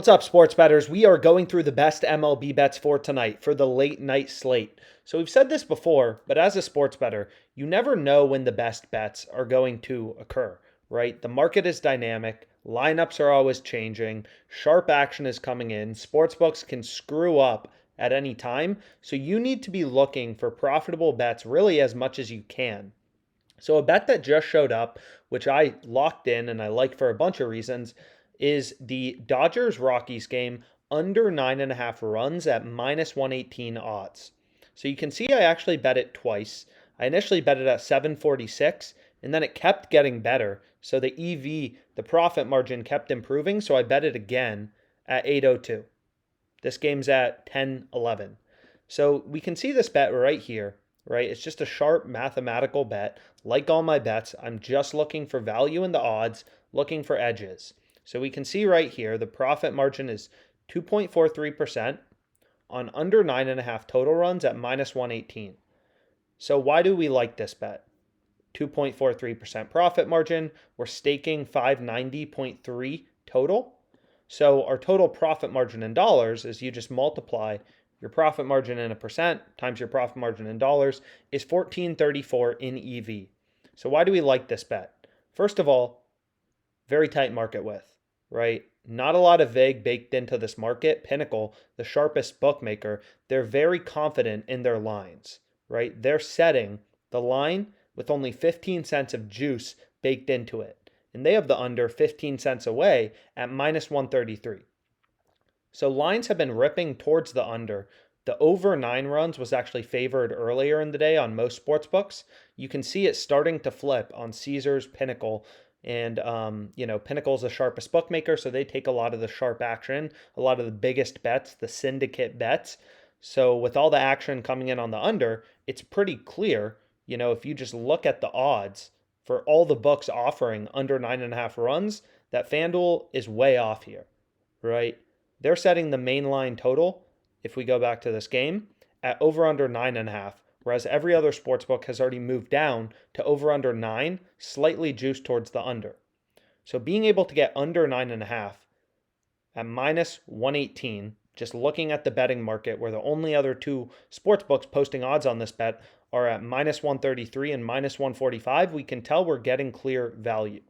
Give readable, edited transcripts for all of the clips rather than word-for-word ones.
What's up, sports bettors? We are going through the best MLB bets for tonight for the late night slate. So we've said this before, but as a sports bettor, you never know when the best bets are going to occur, right? The market is dynamic, lineups are always changing, sharp action is coming in, sportsbooks can screw up at any time. So you need to be looking for profitable bets really as much as you can. So a bet that just showed up, which I locked in and I like for a bunch of reasons, is the Dodgers Rockies game under 9.5 runs at minus 118 odds. So you can see I actually bet it twice. I initially bet it at 746 and then it kept getting better. So the EV, the profit margin kept improving. So I bet it again at 802. This game's at 1011. So we can see this bet right here, right? It's just a sharp mathematical bet. Like all my bets, I'm just looking for value in the odds, looking for edges. So we can see right here, the profit margin is 2.43% on under 9.5 total runs at minus 118. So why do we like this bet? 2.43% profit margin. We're staking 590.3 total. So our total profit margin in dollars is you just multiply your profit margin in a percent times your profit margin in dollars is 1434 in EV. So why do we like this bet? First of all, very tight market width, right? Not a lot of vig baked into this market. Pinnacle, the sharpest bookmaker, they're very confident in their lines, right? They're setting the line with only 15 cents of juice baked into it. And they have the under 15 cents away at minus 133. So lines have been ripping towards the under. The over 9 runs was actually favored earlier in the day on most sports books. You can see it starting to flip on Caesars, Pinnacle, and Pinnacle's the sharpest bookmaker, so they take a lot of the sharp action, a lot of the biggest bets, the syndicate bets. So with all the action coming in on the under, it's pretty clear, if you just look at the odds for all the books offering under 9.5 runs, that FanDuel is way off here, right? They're setting the main line total, if we go back to this game, at over under 9.5, whereas every other sportsbook has already moved down to over under 9, slightly juiced towards the under. So being able to get under 9.5 at minus 118, just looking at the betting market where the only other two sportsbooks posting odds on this bet are at minus 133 and minus 145, we can tell we're getting clear value.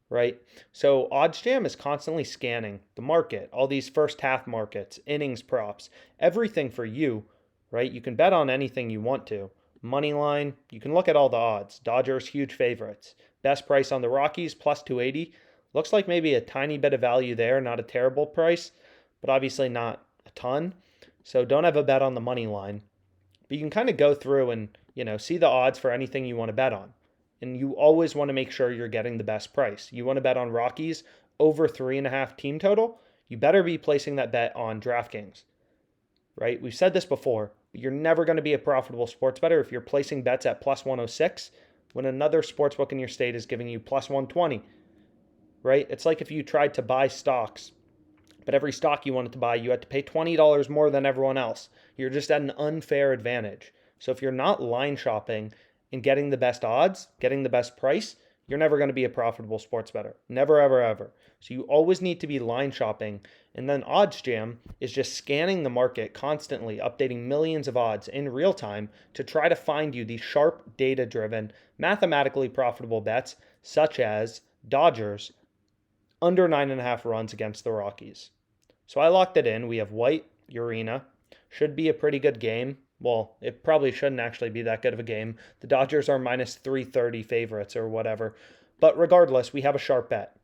Right? So OddsJam is constantly scanning the market, all these first half markets, innings props, everything for you, right? You can bet on anything you want to. Money line, you can look at all the odds. Dodgers, huge favorites. Best price on the Rockies, plus 280. Looks like maybe a tiny bit of value there, not a terrible price, but obviously not a ton. So don't have a bet on the money line. But you can kind of go through and, see the odds for anything you want to bet on. And you always want to make sure you're getting the best price. You want to bet on Rockies over 3.5 team total, you better be placing that bet on DraftKings, right? We've said this before, but you're never going to be a profitable sports bettor if you're placing bets at plus 106 when another sportsbook in your state is giving you plus 120, right? It's like if you tried to buy stocks, but every stock you wanted to buy, you had to pay $20 more than everyone else. You're just at an unfair advantage. So if you're not line shopping and getting the best odds, getting the best price, you're never going to be a profitable sports bettor. Never, ever, ever. So you always need to be line shopping. And then OddsJam is just scanning the market constantly, updating millions of odds in real time to try to find you these sharp, data-driven, mathematically profitable bets, such as Dodgers under 9.5 runs against the Rockies. So I locked it in. We have White, Urena. Should be a pretty good game. Well, it probably shouldn't actually be that good of a game. The Dodgers are minus 330 favorites or whatever. But regardless, we have a sharp bet.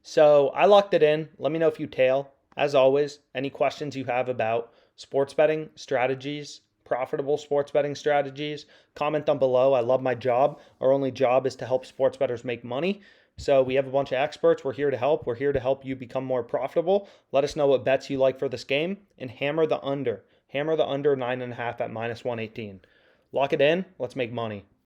So I locked it in. Let me know if you tail. As always, any questions you have about sports betting strategies, profitable sports betting strategies, comment down below. I love my job. Our only job is to help sports bettors make money. So we have a bunch of experts. We're here to help. We're here to help you become more profitable. Let us know what bets you like for this game and hammer the under. Hammer the under 9.5 at minus 118. Lock it in. Let's make money.